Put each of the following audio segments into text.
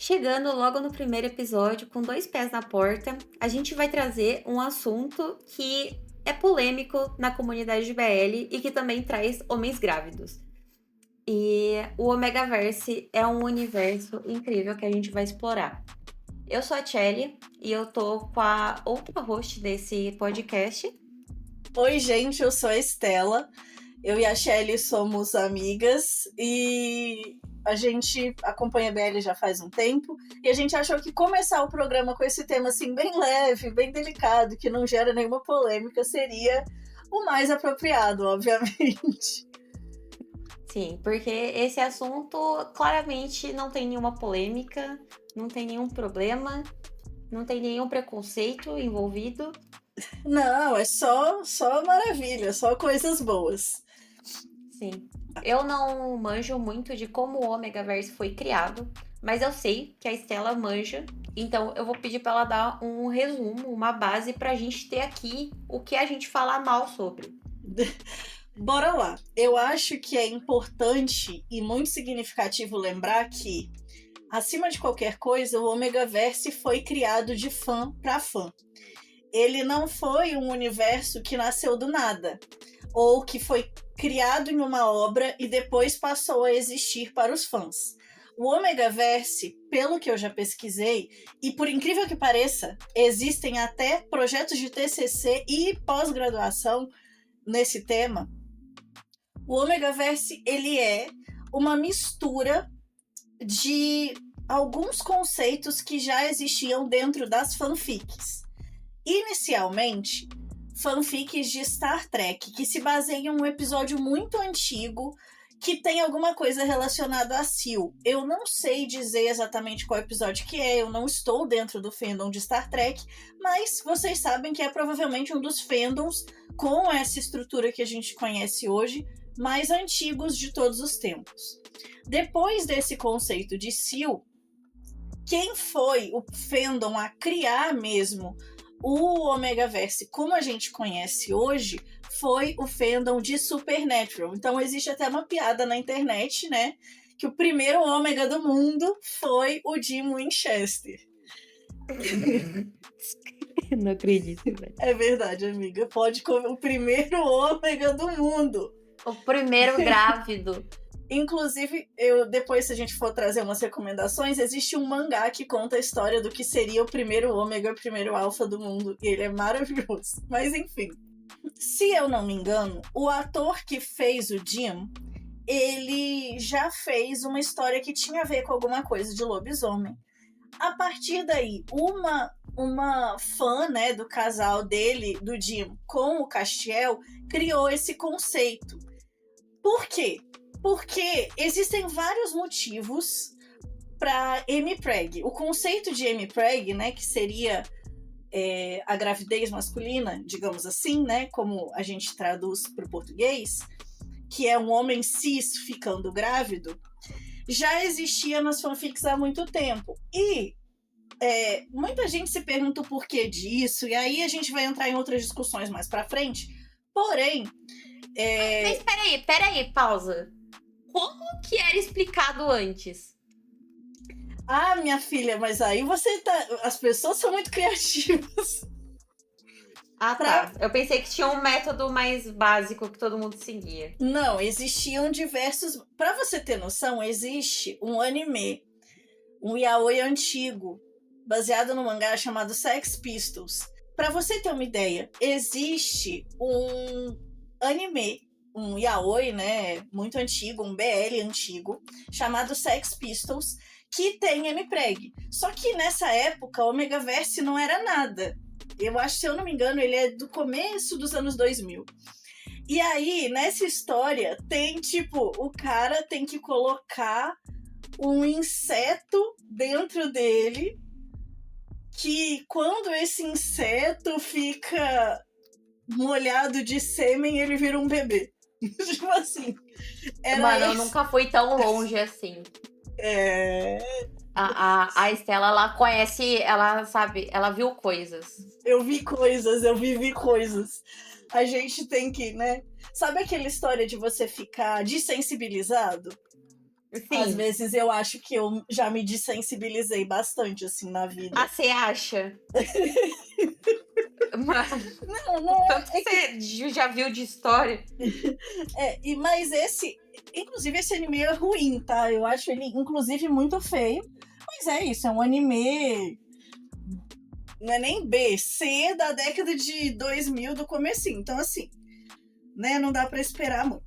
Chegando logo no primeiro episódio, com dois pés na porta, a gente vai trazer um assunto que é polêmico na comunidade de BL e que também traz homens grávidos. E o Omegaverse é um universo incrível que a gente vai explorar. Eu sou a Chelly e eu tô com a outra host desse podcast. Oi, gente, eu sou a Estela. Eu e a Shelly somos amigas e a gente acompanha a BL já faz um tempo. E a gente achou que começar o programa com esse tema assim bem leve, bem delicado, que não gera nenhuma polêmica, seria o mais apropriado, obviamente. Sim, porque esse assunto claramente não tem nenhuma polêmica, não tem nenhum problema, não tem nenhum preconceito envolvido. Não, é só maravilha, só coisas boas. Sim. Eu não manjo muito de como o Omegaverse foi criado, mas eu sei que a Estela manja, então eu vou pedir para ela dar um resumo, uma base pra gente ter aqui o que a gente falar mal sobre. Bora lá. Eu acho que é importante e muito significativo lembrar que, acima de qualquer coisa, o Omegaverse foi criado de fã para fã. Ele não foi um universo que nasceu do nada, ou que foi criado em uma obra e depois passou a existir para os fãs. O Omegaverse, pelo que eu já pesquisei, e por incrível que pareça, existem até projetos de TCC e pós-graduação nesse tema. O Omegaverse, ele é uma mistura de alguns conceitos que já existiam dentro das fanfics. Inicialmente, fanfics de Star Trek, que se baseiam em um episódio muito antigo que tem alguma coisa relacionada a Sil. Eu não sei dizer exatamente qual episódio que é, eu não estou dentro do fandom de Star Trek, mas vocês sabem que é provavelmente um dos fandoms com essa estrutura que a gente conhece hoje, mais antigos de todos os tempos. Depois desse conceito de Sil, quem foi o fandom a criar mesmo o Omegaverse, como a gente conhece hoje, foi o fandom de Supernatural. Então existe até uma piada na internet, né? Que o primeiro ômega do mundo foi o Jim Winchester. Não acredito, velho. É verdade, amiga. Pode comer o primeiro ômega do mundo. O primeiro grávido. Inclusive, depois, se a gente for trazer umas recomendações, existe um mangá que conta a história do que seria o primeiro ômega, o primeiro alfa do mundo. E ele é maravilhoso. Mas, enfim. Se eu não me engano, o ator que fez o Jim, ele já fez uma história que tinha a ver com alguma coisa de lobisomem. A partir daí, uma fã, né, do casal dele, do Jim, com o Castiel, criou esse conceito. Por quê? Porque existem vários motivos para M-Preg. O conceito de M-Preg, né, que seria a gravidez masculina, digamos assim, né, como a gente traduz para o português, que é um homem cis ficando grávido, já existia nas fanfics há muito tempo. E muita gente se pergunta o porquê disso, e aí a gente vai entrar em outras discussões mais para frente. Porém... Mas peraí, pausa. Como que era explicado antes? Ah, minha filha, mas aí você tá... As pessoas são muito criativas. Ah, tá. Eu pensei que tinha um método mais básico que todo mundo seguia. Não, existiam diversos... Pra você ter noção, existe um anime, um yaoi antigo, baseado no mangá chamado Sex Pistols. Pra você ter uma ideia, existe um anime, um yaoi, né, muito antigo, um BL antigo, chamado Sex Pistols, que tem M-Preg. Só que nessa época, o Omegaverse não era nada. Eu acho, se eu não me engano, ele é do começo dos anos 2000. E aí, nessa história, tem, tipo, o cara tem que colocar um inseto dentro dele, que quando esse inseto fica molhado de sêmen, ele vira um bebê. Tipo assim. Mano, eu nunca fui tão longe assim. A Estela, ela conhece, ela sabe, ela viu coisas. Eu vi coisas, eu vivi coisas. A gente tem que, né? Sabe aquela história de você ficar dessensibilizado? Às Sim. vezes eu acho que eu já me desensibilizei bastante, assim, na vida. Ah, você acha? Mas, Não o é, tanto que você já viu de história. mas inclusive esse anime é ruim, tá? Eu acho ele, inclusive, muito feio. Mas é isso, é um anime, não é nem B, C da década de 2000 do comecinho. Então, assim, né, não dá pra esperar muito.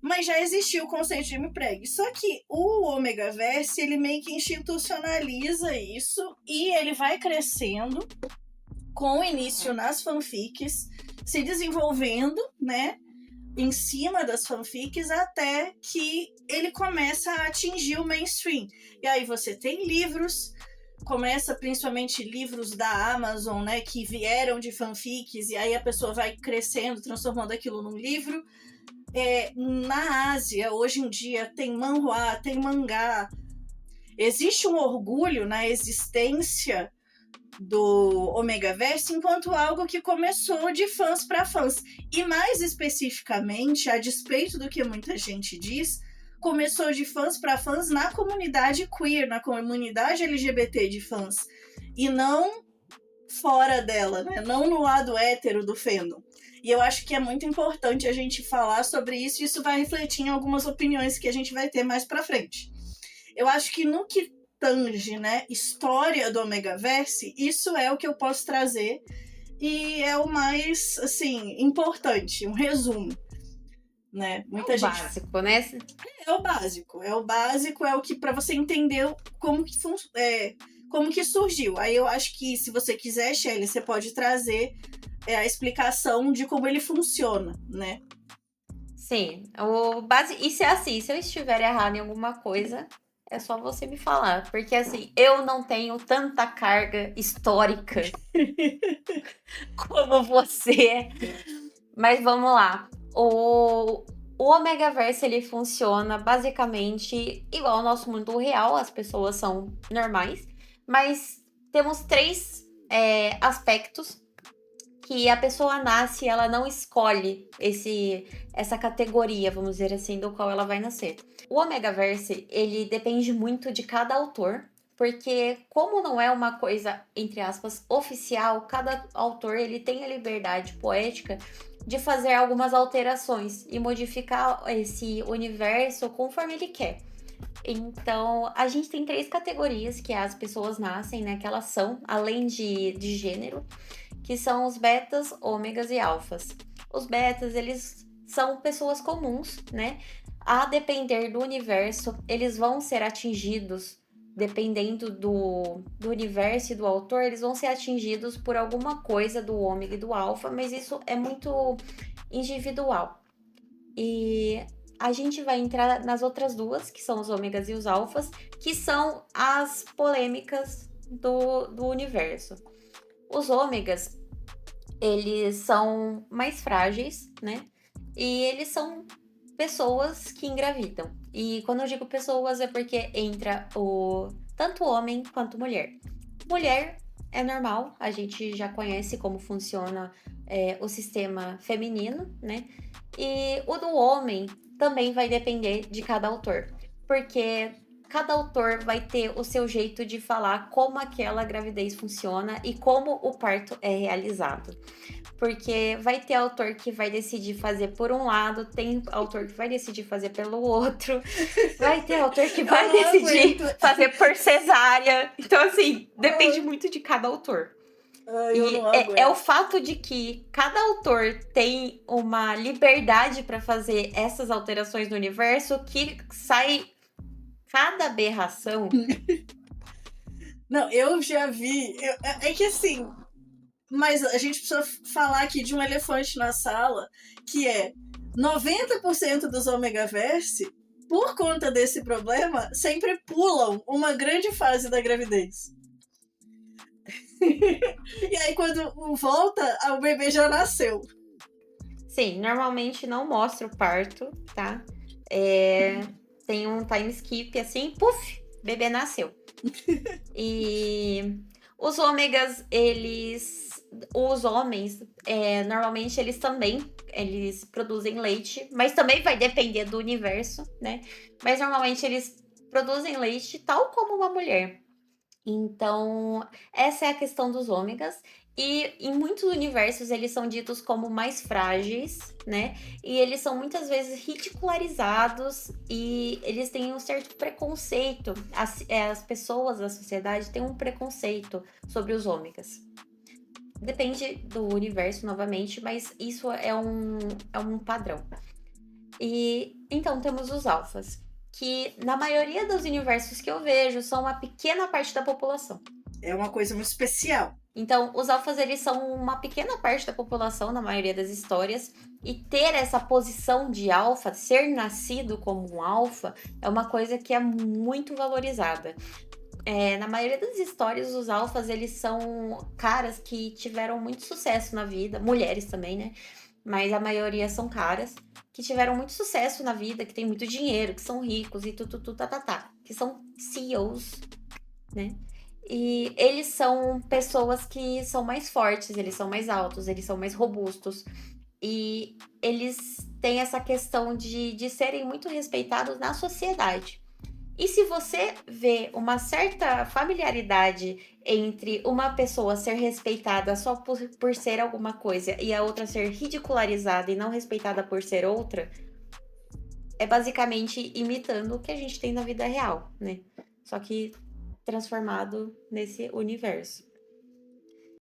Mas já existiu o conceito de MPREG. Só que o Omegaverse, ele meio que institucionaliza isso e ele vai crescendo com o início nas fanfics, se desenvolvendo, né, em cima das fanfics até que ele começa a atingir o mainstream. E aí você tem livros, começa principalmente livros da Amazon, né, que vieram de fanfics, e aí a pessoa vai crescendo, transformando aquilo num livro. Na Ásia, hoje em dia, tem manhwa, tem mangá. Existe um orgulho na existência do Omegaverse enquanto algo que começou de fãs para fãs. E mais especificamente, a despeito do que muita gente diz, começou de fãs para fãs na comunidade queer, na comunidade LGBT de fãs. E não fora dela, né? Não no lado hétero do fandom. E eu acho que é muito importante a gente falar sobre isso, e isso vai refletir em algumas opiniões que a gente vai ter mais pra frente. Eu acho que no que tange, né, história do Omegaverse, isso é o que eu posso trazer e é o mais, assim, importante, um resumo, né? Muita gente... Básico, né? É o básico, é o que para você entender como que surgiu. Aí eu acho que se você quiser, Shelly, você pode trazer a explicação de como ele funciona, né? Sim. E se assim, se eu estiver errado em alguma coisa, é só você me falar. Porque assim, eu não tenho tanta carga histórica como você. Mas vamos lá. O Omegaverse, ele funciona basicamente igual ao nosso mundo real. As pessoas são normais. Mas temos três aspectos que a pessoa nasce e ela não escolhe essa categoria, vamos dizer assim, do qual ela vai nascer. O Omegaverse, ele depende muito de cada autor, porque como não é uma coisa, entre aspas, oficial, cada autor ele tem a liberdade poética de fazer algumas alterações e modificar esse universo conforme ele quer. Então, a gente tem três categorias que as pessoas nascem, né? Que elas são, além de gênero, que são os betas, ômegas e alfas. Os betas, eles são pessoas comuns, né? A depender do universo, eles vão ser atingidos, dependendo do universo e do autor, eles vão ser atingidos por alguma coisa do ômega e do alfa, mas isso é muito individual. E a gente vai entrar nas outras duas, que são os ômegas e os alfas, que são as polêmicas do universo. Os ômegas, eles são mais frágeis, né? E eles são pessoas que engravidam. E quando eu digo pessoas é porque entra tanto homem quanto mulher. Mulher é normal, a gente já conhece como funciona o sistema feminino, né? E o do homem também vai depender de cada autor, porque cada autor vai ter o seu jeito de falar como aquela gravidez funciona e como o parto é realizado. Porque vai ter autor que vai decidir fazer por um lado, tem autor que vai decidir fazer pelo outro, vai ter autor que vai decidir fazer por cesárea. Então, assim, depende muito de cada autor. E é o fato de que cada autor tem uma liberdade para fazer essas alterações no universo que sai cada aberração. Não, eu já vi. É que assim. Mas a gente precisa falar aqui de um elefante na sala, que é 90% dos Omegaverse, por conta desse problema, sempre pulam uma grande fase da gravidez. E aí, quando volta, o bebê já nasceu. Sim, normalmente não mostra o parto, tá? Tem um time skip assim, puf, bebê nasceu. E os ômegas, eles os homens, normalmente eles produzem leite, mas também vai depender do universo, né? Mas normalmente eles produzem leite tal como uma mulher. Então, essa é a questão dos ômegas. E em muitos universos eles são ditos como mais frágeis, né? E eles são muitas vezes ridicularizados e eles têm um certo preconceito. As pessoas da sociedade têm um preconceito sobre os ômegas. Depende do universo, novamente, mas isso é um padrão. E então temos os alfas, que na maioria dos universos que eu vejo são uma pequena parte da população. É uma coisa muito especial. Então, os alfas, eles são uma pequena parte da população na maioria das histórias, e ter essa posição de alfa, ser nascido como um alfa, é uma coisa que é muito valorizada. Na maioria das histórias, os alfas, eles são caras que tiveram muito sucesso na vida, mulheres também, né? Mas a maioria são caras que tiveram muito sucesso na vida, que têm muito dinheiro, que são ricos e que são CEOs, né? E eles são pessoas que são mais fortes, eles são mais altos, eles são mais robustos. E eles têm essa questão de serem muito respeitados na sociedade. E se você vê uma certa familiaridade entre uma pessoa ser respeitada só por ser alguma coisa e a outra ser ridicularizada e não respeitada por ser outra, é basicamente imitando o que a gente tem na vida real, né? Só que transformado nesse universo.